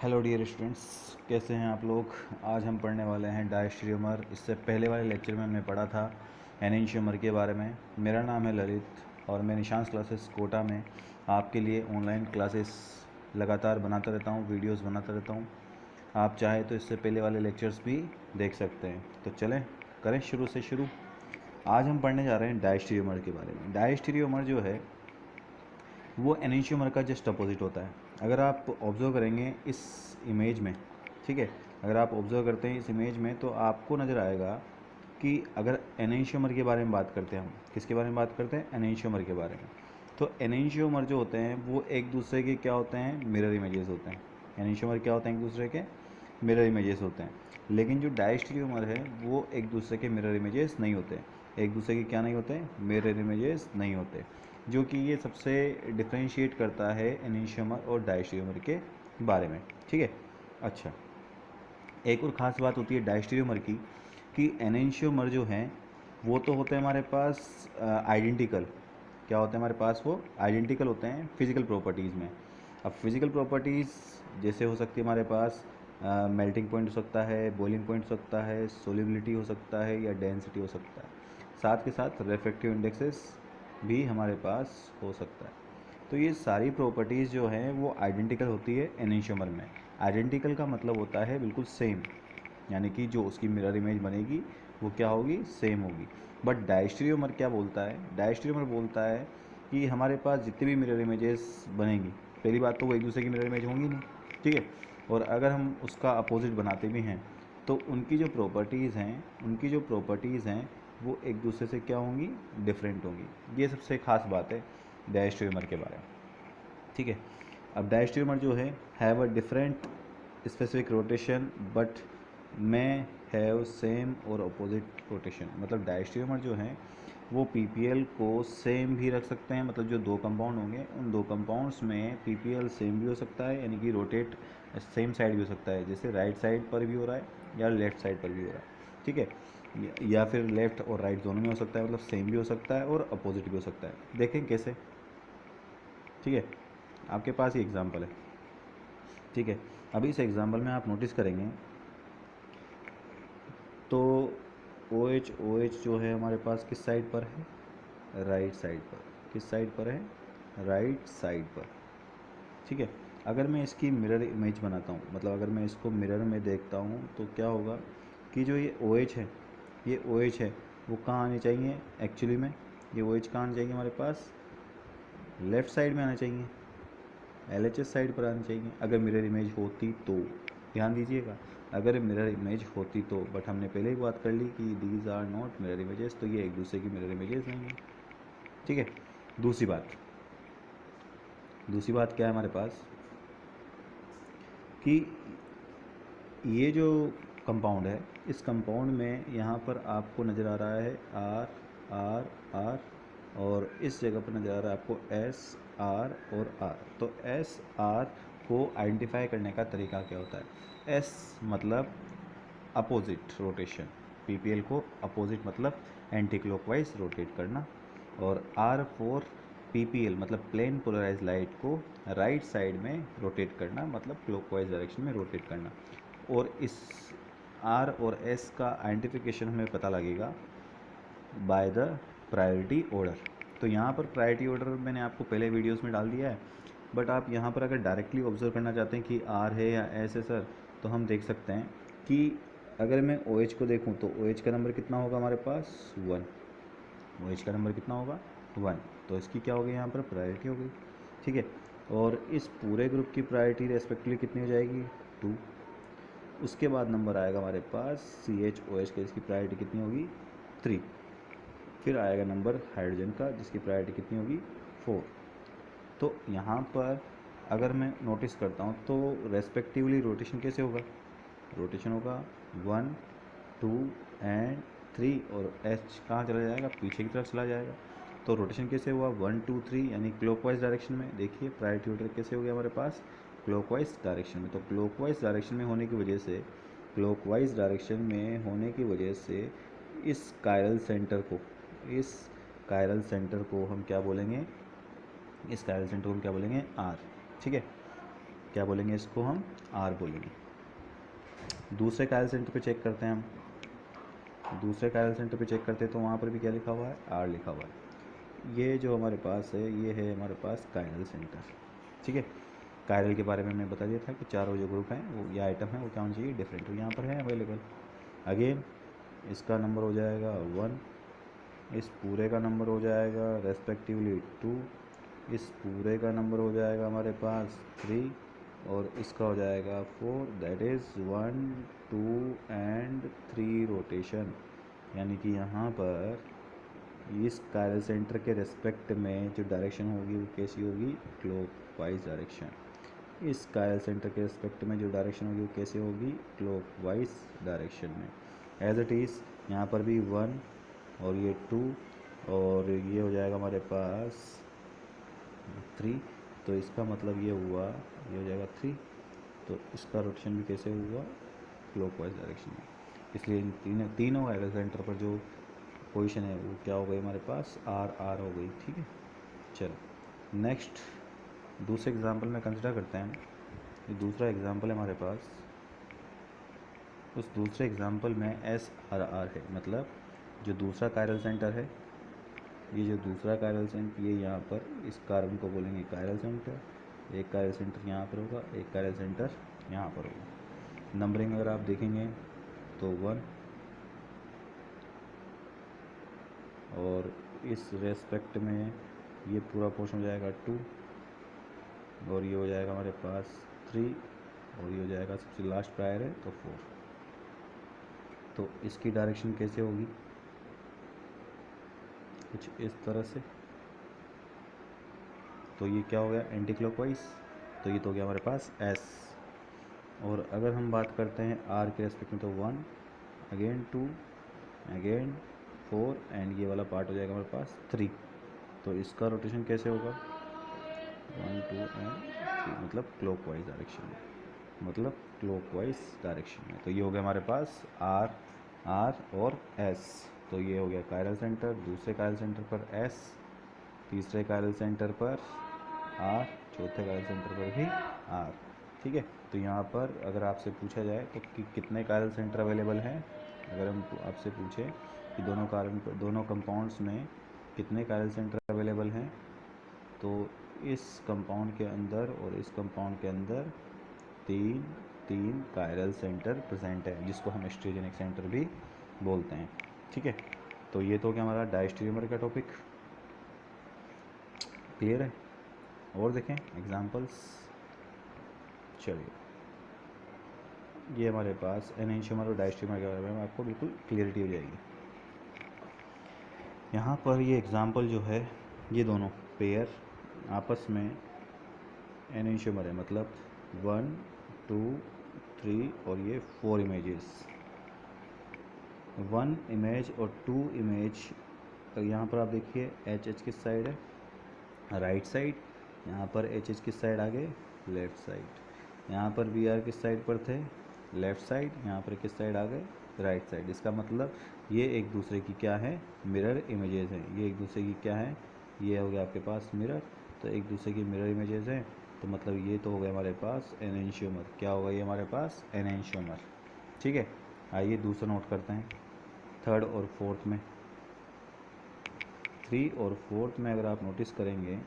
Hello dear students, कैसे हैं आप लोग। आज हम पढ़ने वाले हैं डायस्ट्रियोमर। इससे पहले वाले लेक्चर में हमने पढ़ा था एनेंशियोमर के बारे में। मेरा नाम है ललित और मैं निशांस क्लासेस कोटा में आपके लिए ऑनलाइन क्लासेस लगातार बनाता रहता हूँ, वीडियोस बनाता रहता हूँ। आप चाहे तो इससे पहले वाले लेक्चर्स भी देख सकते हैं। तो चलें करें शुरू से शुरू। आज हम पढ़ने जा रहे हैं डायस्ट्रियोमर के बारे में। डायस्ट्रियोमर जो है वो एनेंशियोमर का जस्ट अपोजिट होता है। अगर आप ऑब्ज़र्व करेंगे इस इमेज में, ठीक है, अगर आप ऑब्ज़र्व करते हैं इस इमेज में तो आपको नज़र आएगा कि अगर एनेंशियोमर के बारे में बात करते हैं, हम किसके बारे में बात करते हैं, एनेंशियोमर के बारे में। तो एनेंशियोमर जो होते हैं वो एक दूसरे के क्या होते हैं, मिरर इमेजेस होते हैं। एनेंशियोमर क्या होते हैं, एक दूसरे के मिरर इमेजेस होते हैं। लेकिन जो डायस्ट्रियोमर है वो एक दूसरे के मिरर इमेजेस नहीं होते। एक दूसरे के क्या नहीं होते, मिरर इमेजेस नहीं होते, जो कि ये सबसे डिफ्रेंशिएट करता है एनेंशियोमर और डायस्ट्रियोमर के बारे में। ठीक है, अच्छा, एक और ख़ास बात होती है डायस्ट्रियोमर की कि एनेंशियोमर जो हैं वो तो होते हैं हमारे पास आइडेंटिकल। क्या होते हैं हमारे पास, वो आइडेंटिकल होते हैं फिज़िकल प्रॉपर्टीज़ में। अब फिज़िकल प्रॉपर्टीज़ जैसे हो सकती है हमारे पास मेल्टिंग पॉइंट हो सकता है, बॉइलिंग पॉइंट हो सकता है, सोल्युबिलिटी हो सकता है या डेंसिटी हो सकता है। साथ के साथ रिफ्रैक्टिव इंडेक्सेस भी हमारे पास हो सकता है। तो ये सारी प्रॉपर्टीज़ जो हैं वो आइडेंटिकल होती है एनेंशियोमर में। आइडेंटिकल का मतलब होता है बिल्कुल सेम, यानी कि जो उसकी मिरर इमेज बनेगी वो क्या होगी, सेम होगी। बट डायस्ट्रियोमर क्या बोलता है, डायस्ट्रियोमर बोलता है कि हमारे पास जितनी भी मिरर इमेजेस बनेंगी, पहली बात तो वो एक दूसरे की मिरर इमेज होंगी नहीं, ठीक है, और अगर हम उसका अपोजिट बनाते भी हैं तो उनकी जो प्रॉपर्टीज़ हैं, वो एक दूसरे से क्या होंगी, डिफरेंट होंगी। ये सबसे ख़ास बात है डायस्ट्रियोमर के बारे में। ठीक है, अब डायस्ट्रियोमर जो have a different specific rotation but में हैव सेम और अपोजिट रोटेशन। मतलब डायस्ट्रियोमर जो हैं वो पीपीएल को सेम भी रख सकते हैं। मतलब जो दो कंपाउंड होंगे उन दो कंपाउंड्स में पीपीएल सेम भी हो सकता है, यानी कि रोटेट सेम साइड भी हो सकता है, जैसे राइट साइड पर भी हो रहा है या लेफ़्ट साइड पर भी हो रहा है। ठीक है, या फिर लेफ़्ट और राइट दोनों में हो सकता है। मतलब सेम भी हो सकता है और अपोजिट भी हो सकता है। देखें कैसे। ठीक है, आपके पास ही एग्जाम्पल है। ठीक है, अभी इस एग्जाम्पल में आप नोटिस करेंगे तो ओ एच जो है हमारे पास किस साइड पर है, राइट साइड पर। किस साइड पर है, राइट साइड पर। ठीक है, अगर मैं इसकी मिरर इमेज बनाता हूँ, मतलब अगर मैं इसको मिरर में देखता हूँ तो क्या होगा कि जो ये ओ एच है, ये ओ एच है वो कहाँ आने चाहिए एक्चुअली में, ये ओ एच कहाँ आना चाहिए हमारे पास, लेफ़्ट साइड में आना चाहिए, LHS साइड पर आनी चाहिए अगर मिरर इमेज होती तो। ध्यान दीजिएगा, अगर मिरर इमेज होती तो। बट हमने पहले ही बात कर ली कि these are not mirror images, तो ये एक दूसरे की मिरर इमेजेस नहीं है। ठीक है, दूसरी बात क्या है हमारे पास कि ये जो कंपाउंड है, इस कंपाउंड में यहाँ पर आपको नज़र आ रहा है आर आर आर, और इस जगह पर नज़र आ रहा है आपको एस आर और आर। तो एस आर को आइडेंटिफाई करने का तरीका क्या होता है, एस मतलब अपोजिट रोटेशन, पीपीएल को अपोजिट मतलब एंटी क्लॉकवाइज रोटेट करना, और आर फॉर पीपीएल मतलब प्लेन पोलराइज लाइट को राइट साइड में रोटेट करना, मतलब क्लॉकवाइज डायरेक्शन में रोटेट करना। और इस आर और एस का आइडेंटिफिकेशन हमें पता लगेगा बाय द प्रायोरिटी ऑर्डर। तो यहाँ पर प्रायोरिटी ऑर्डर मैंने आपको पहले वीडियोस में डाल दिया है, बट आप यहाँ पर अगर डायरेक्टली ऑब्जर्व करना चाहते हैं कि आर है या एस है सर, तो हम देख सकते हैं कि अगर मैं ओ एच को देखूँ तो ओ एच का नंबर कितना होगा हमारे पास, 1। ओ एच का नंबर कितना होगा, 1। तो इसकी क्या हो गई यहाँ पर, प्रायोरिटी हो गई। ठीक है, और इस पूरे ग्रुप की प्रायोरिटी रेस्पेक्टिवली कितनी हो जाएगी, 2। उसके बाद नंबर आएगा हमारे पास सी एच ओ एच का, इसकी प्रायोरिटी कितनी होगी, 3। फिर आएगा नंबर हाइड्रोजन का जिसकी प्रायोरिटी कितनी होगी, 4। तो यहाँ पर अगर मैं नोटिस करता हूँ तो रेस्पेक्टिवली रोटेशन कैसे होगा, रोटेशन होगा 1 2 एंड 3, और एच कहाँ चला जाएगा, पीछे की तरफ चला जाएगा। तो रोटेशन कैसे हुआ, 1 2 3, यानी क्लॉकवाइज डायरेक्शन में। देखिए प्रायोरिटी ऑर्डर कैसे हो गया हमारे पास, क्लॉकवाइज डायरेक्शन में। तो क्लॉकवाइज डायरेक्शन में होने की वजह से, इस कायरल सेंटर को हम क्या बोलेंगे, आर। ठीक है, क्या बोलेंगे इसको हम, आर बोलेंगे। दूसरे कायरल सेंटर पे चेक करते हैं हम, दूसरे कायरल सेंटर पे चेक करते हैं तो वहाँ पर भी क्या लिखा हुआ है, आर लिखा हुआ है। ये जो हमारे पास है ये है हमारे पास कायरल सेंटर, ठीक है। कायरल के बारे में मैं बता दिया था कि चारों जो ग्रुप हैं वो या आइटम है वो क्या होना चाहिए, डिफरेंट, तो यहाँ पर है अवेलेबल। अगेन इसका नंबर हो जाएगा 1, इस पूरे का नंबर हो जाएगा रेस्पेक्टिवली 2, इस पूरे का नंबर हो जाएगा हमारे पास 3 और इसका हो जाएगा 4, दैट इज़ 1 2 एंड 3 रोटेशन। यानी कि यहाँ पर इस कायरल सेंटर के रेस्पेक्ट में जो डायरेक्शन होगी वो कैसी होगी, क्लॉकवाइज डायरेक्शन। इस कायरल सेंटर के रेस्पेक्ट में जो डायरेक्शन होगी वो कैसे होगी, क्लॉकवाइज डायरेक्शन में। एज इट इज़ यहाँ पर भी 1 और ये 2 और ये हो जाएगा हमारे पास 3, तो इसका मतलब ये हुआ, ये हो जाएगा 3, तो इसका रोटेशन भी कैसे हुआ, क्लॉकवाइज डायरेक्शन में। इसलिए इन तीनों कायरल सेंटर पर जो पोजीशन है वो क्या हो गई हमारे पास, आर आर हो गई, ठीक है। चलो नेक्स्ट दूसरे एग्जांपल में कंसिडर करते हैं। ये दूसरा एग्जांपल है हमारे पास, उस दूसरे एग्जांपल में एस आर आर है, मतलब जो दूसरा कायरल सेंटर है, ये जो दूसरा कायरल सेंटर ये यहाँ पर इस कार्बन को बोलेंगे कायरल सेंटर, एक कायरल सेंटर यहाँ पर होगा, एक कायरल सेंटर यहाँ पर होगा। नंबरिंग अगर आप देखेंगे तो 1 और इस रेस्पेक्ट में ये पूरा पोर्शन हो जाएगा 2 और ये हो जाएगा हमारे पास 3 और ये हो जाएगा सबसे लास्ट प्रायर है तो 4। तो इसकी डायरेक्शन कैसे होगी, कुछ इस तरह से। तो ये क्या हो गया, एंटी क्लॉकवाइज, तो ये तो हो गया हमारे पास एस। और अगर हम बात करते हैं आर के रेस्पेक्ट में तो 1 अगेन 2 अगेन 4 एंड ये वाला पार्ट हो जाएगा हमारे पास 3। तो इसका रोटेशन कैसे होगा, 1 2 एंड 3, मतलब क्लॉकवाइज डायरेक्शन में, मतलब क्लॉकवाइज डायरेक्शन में। तो ये हो गया हमारे पास आर आर और एस। तो ये हो गया कायरल सेंटर, दूसरे कायरल सेंटर पर एस, तीसरे कायरल सेंटर पर आर, चौथे कायरल सेंटर पर भी आर, ठीक है। तो यहाँ पर अगर आपसे पूछा जाए तो कि कितने कायरल सेंटर अवेलेबल हैं, अगर हम आपसे पूछें कि दोनों कंपाउंड्स में कितने कायरल सेंटर अवेलेबल हैं, तो इस कंपाउंड के अंदर और इस कंपाउंड के अंदर तीन कायरल सेंटर प्रेजेंट है, जिसको हम स्टेरियोजेनिक सेंटर भी बोलते हैं, ठीक है। तो ये तो क्या हमारा डायस्टेरियोमर का टॉपिक क्लियर है। और देखें एग्जांपल्स, चलिए ये हमारे पास एनेंशियोमर और डायस्टेरियोमर के बारे में आपको बिल्कुल क्लियरिटी हो जाएगी। यहाँ पर ये एग्जांपल जो है, ये दोनों पेयर आपस में एनेंशियोमर है, मतलब 1 2 3 और ये 4 इमेजेस, 1 इमेज और 2 इमेज। यहाँ पर आप देखिए एच एच किस साइड है, राइट साइड, यहाँ पर एच एच किस साइड आ गए, लेफ़्ट साइड। यहाँ पर बी आर किस साइड पर थे, लेफ़्ट साइड, यहाँ पर किस साइड आ गए, राइट साइड। इसका मतलब ये एक दूसरे की क्या है, मिरर इमेजेस हैं। ये एक दूसरे की क्या है, ये हो गया आपके पास मिरर, तो एक दूसरे की मिरर इमेजेस हैं, तो मतलब ये तो हो गया हमारे पास एनेंशियोमर। क्या होगा ये हमारे पास, एनेंशियोमर, ठीक है। आइए दूसरा नोट करते हैं, थर्ड और फोर्थ में, 3 और 4 में अगर आप नोटिस करेंगे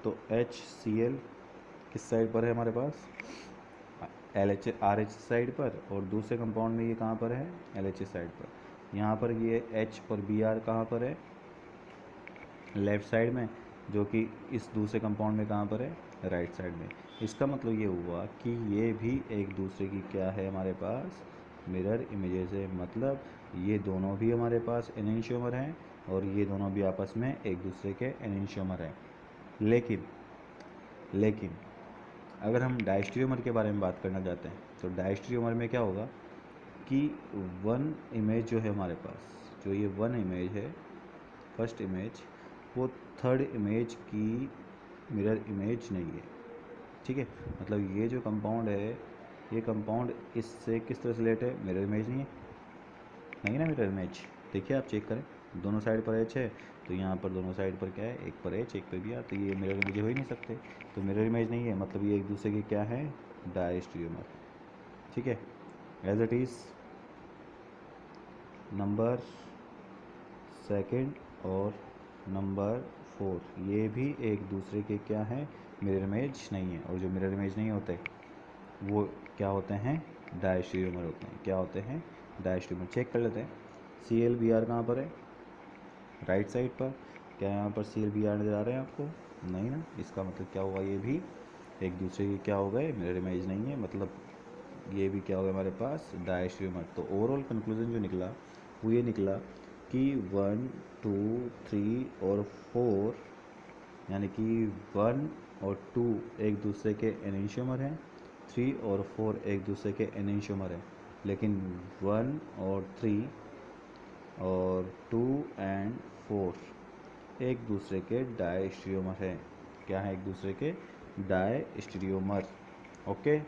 तो HCl किस साइड पर है हमारे पास, RH साइड पर, और दूसरे कंपाउंड में ये कहाँ पर है, LH साइड पर। यहाँ पर ये H और Br कहाँ पर है, लेफ़्ट साइड में, जो कि इस दूसरे कंपाउंड में कहाँ पर है, राइट साइड में। इसका मतलब ये हुआ कि ये भी एक दूसरे की क्या है हमारे पास, मिरर इमेजेस है, मतलब ये दोनों भी हमारे पास एनेंशियोमर हैं और ये दोनों भी आपस में एक दूसरे के एनेंशियोमर हैं। लेकिन अगर हम डायस्टेरियोमर के बारे में बात करना चाहते हैं तो डायस्टेरियोमर में क्या होगा कि 1 इमेज जो है हमारे पास, जो ये 1 इमेज है, फर्स्ट इमेज, वो थर्ड इमेज की मिरर इमेज नहीं है, ठीक है। मतलब ये जो कंपाउंड है, ये कंपाउंड इससे किस तरह से रिलेटेड है, मिरर इमेज नहीं है, नहीं ना मिरर इमेज। देखिए आप चेक करें, दोनों साइड पर एच है, तो यहाँ पर दोनों साइड पर क्या है, एक पर एच एक पर बी आर, तो ये मिरर इमेज हो ही नहीं सकते, तो मिरर इमेज नहीं है, मतलब ये एक दूसरे के क्या है, डायस्टेरियोमर। ठीक है, as it is number second और नंबर 4 ये भी एक दूसरे के क्या हैं, मिरर इमेज नहीं है, और जो मिरर इमेज नहीं होते वो क्या होते हैं, डायस्टेरियोमर होते हैं। क्या होते हैं, डायस्टेरियोमर। चेक कर लेते हैं, सी एल बी आर कहाँ पर है, राइट साइड पर। क्या यहाँ पर सी एल बी आर नज़र आ रहे हैं आपको, नहीं ना, इसका मतलब क्या हुआ, ये भी एक दूसरे के क्या हो गए, मिरर इमेज नहीं है, मतलब ये भी क्या होगा हमारे पास, डायस्टेरियोमर। तो ओवरऑल कंक्लूजन जो निकला वो ये निकला कि 1 2 3 और 4 यानी कि 1 और 2 एक दूसरे के एनेंशियोमर हैं, 3 और 4 एक दूसरे के एनेंशियोमर हैं, लेकिन 1 और 3 और 2 एंड 4 एक दूसरे के डायस्टेरियोमर हैं। क्या है, एक दूसरे के डायस्टेरियोमर। ओके।